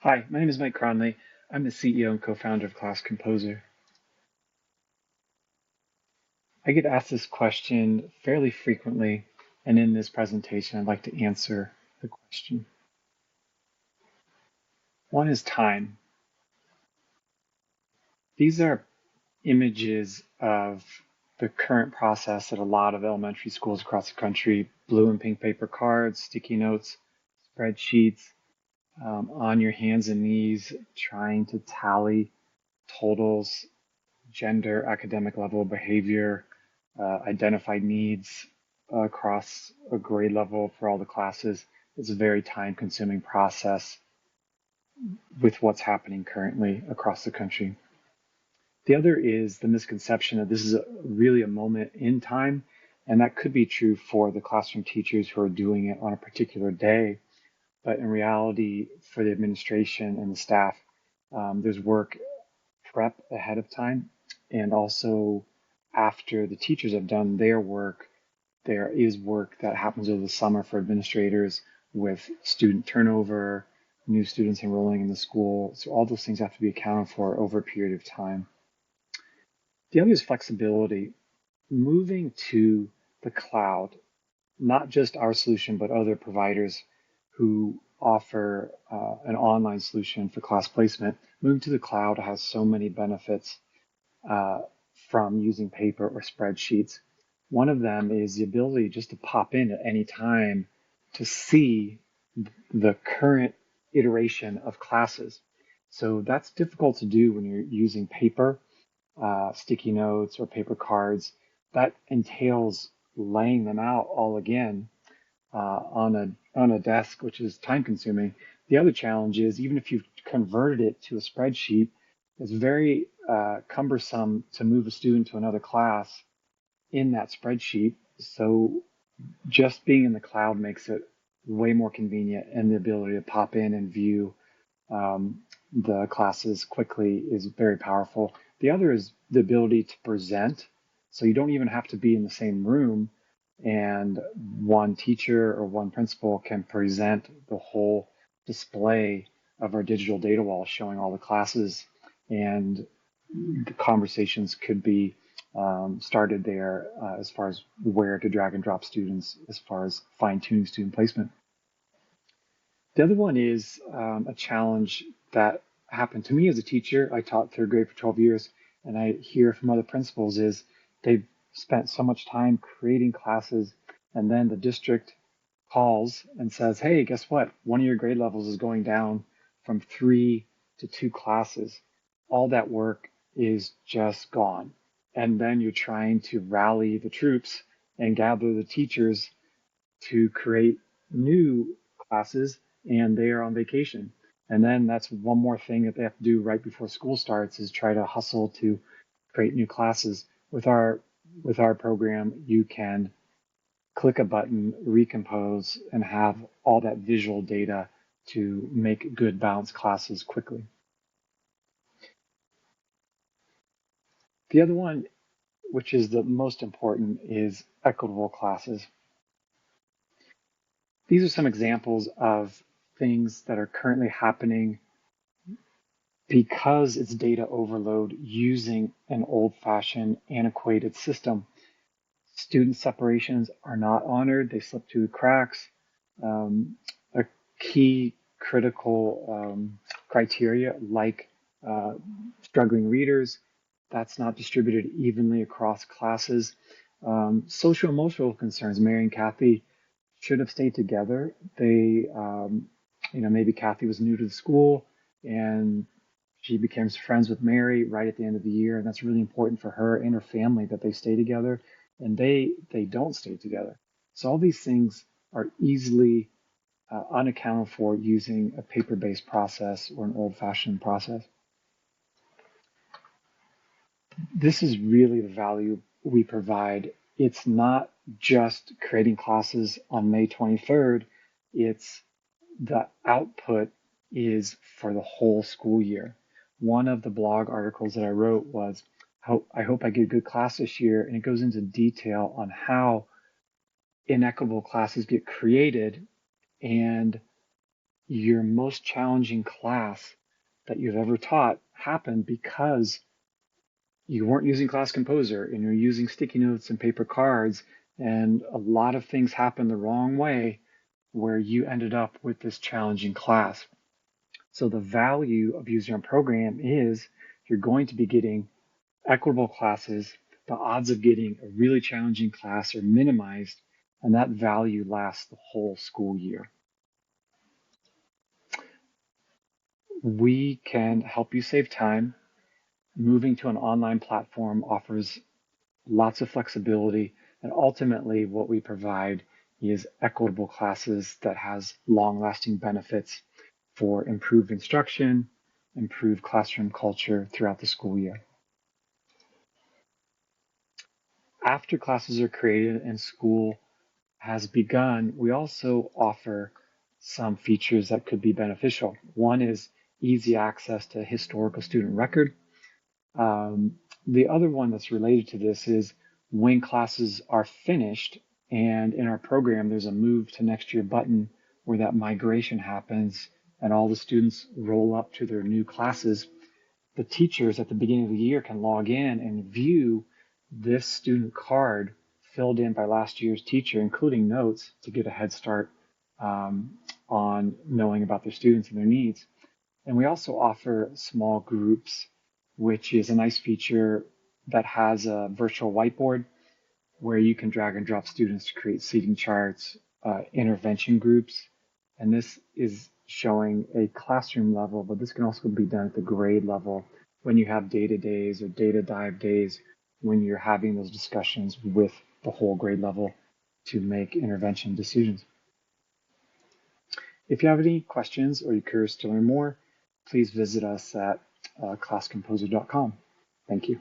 Hi, my name is Mike Cronley. I'm the CEO and co-founder of Class Composer. I get asked this question fairly frequently, and in this presentation, I'd like to answer the question. One is time. These are images of the current process at a lot of elementary schools across the country, blue and pink paper cards, sticky notes, spreadsheets, on your hands and knees, trying to tally totals, gender, academic level, behavior, identified needs across a grade level for all the classes. It's a very time consuming process with what's happening currently across the country. The other is the misconception that this is really a moment in time, and that could be true for the classroom teachers who are doing it on a particular day. But in reality, for the administration and the staff, there's work prep ahead of time, and also after the teachers have done their work, there is work that happens over the summer for administrators with student turnover, new students enrolling in the school. So all those things have to be accounted for over a period of time. The other is flexibility. Moving to the cloud, not just our solution, but other providers who offer an online solution for class placement. Moving to the cloud has so many benefits uh, from using paper or spreadsheets. One of them is the ability just to pop in at any time to see the current iteration of classes. So that's difficult to do when you're using paper, sticky notes, or paper cards. That entails laying them out all again on a desk, which is time consuming. The other challenge is even if you've converted it to a spreadsheet, it's very cumbersome to move a student to another class in that spreadsheet. So just being in the cloud makes it way more convenient, and the ability to pop in and view the classes quickly is very powerful. The other is the ability to present. So you don't even have to be in the same room, and one teacher or one principal can present the whole display of our digital data wall showing all the classes, and the conversations could be started there as far as where to drag and drop students as far as fine tuning student placement. The other one is a challenge that happened to me as a teacher. I taught third grade for 12 years, and I hear from other principals is they've spent so much time creating classes, and then the district calls and says, hey, guess what? One of your grade levels is going down from 3 to 2 classes. All that work is just gone. And then you're trying to rally the troops and gather the teachers to create new classes, and they are on vacation. And then that's one more thing that they have to do right before school starts is try to hustle to create new classes. With our program, you can click a button, recompose, and have all that visual data to make good balanced classes quickly. The other one, which is the most important, is equitable classes. These are some examples of things that are currently happening because it's data overload using an old-fashioned, antiquated system. Student separations are not honored, they slip through the cracks. A key critical criteria like struggling readers, that's not distributed evenly across classes. Social emotional concerns, Mary and Kathy should have stayed together. Maybe Kathy was new to the school and she becomes friends with Mary right at the end of the year, and that's really important for her and her family that they stay together, and they don't stay together. So all these things are easily unaccounted for using a paper-based process or an old-fashioned process. This is really the value we provide. It's not just creating classes on May 23rd, it's the output is for the whole school year. One of the blog articles that I wrote was, I hope I get a good class this year, and it goes into detail on how inequitable classes get created and your most challenging class that you've ever taught happened because you weren't using Class Composer and you're using sticky notes and paper cards, and a lot of things happened the wrong way where you ended up with this challenging class. So the value of using a program is you're going to be getting equitable classes. The odds of getting a really challenging class are minimized, and that value lasts the whole school year. We can help you save time. Moving to an online platform offers lots of flexibility, and ultimately what we provide is equitable classes that has long-lasting benefits for improved instruction, improved classroom culture throughout the school year. After classes are created and school has begun, we also offer some features that could be beneficial. One is easy access to historical student record. The other one that's related to this is when classes are finished, and in our program, there's a move to next year button where that migration happens and all the students roll up to their new classes. The teachers at the beginning of the year can log in and view this student card filled in by last year's teacher, including notes, to get a head start on knowing about their students and their needs. And we also offer small groups, which is a nice feature that has a virtual whiteboard where you can drag and drop students to create seating charts, intervention groups. And this is showing a classroom level, but this can also be done at the grade level when you have data days or data dive days, when you're having those discussions with the whole grade level to make intervention decisions. If you have any questions or you're curious to learn more, please visit us at classcomposer.com. Thank you.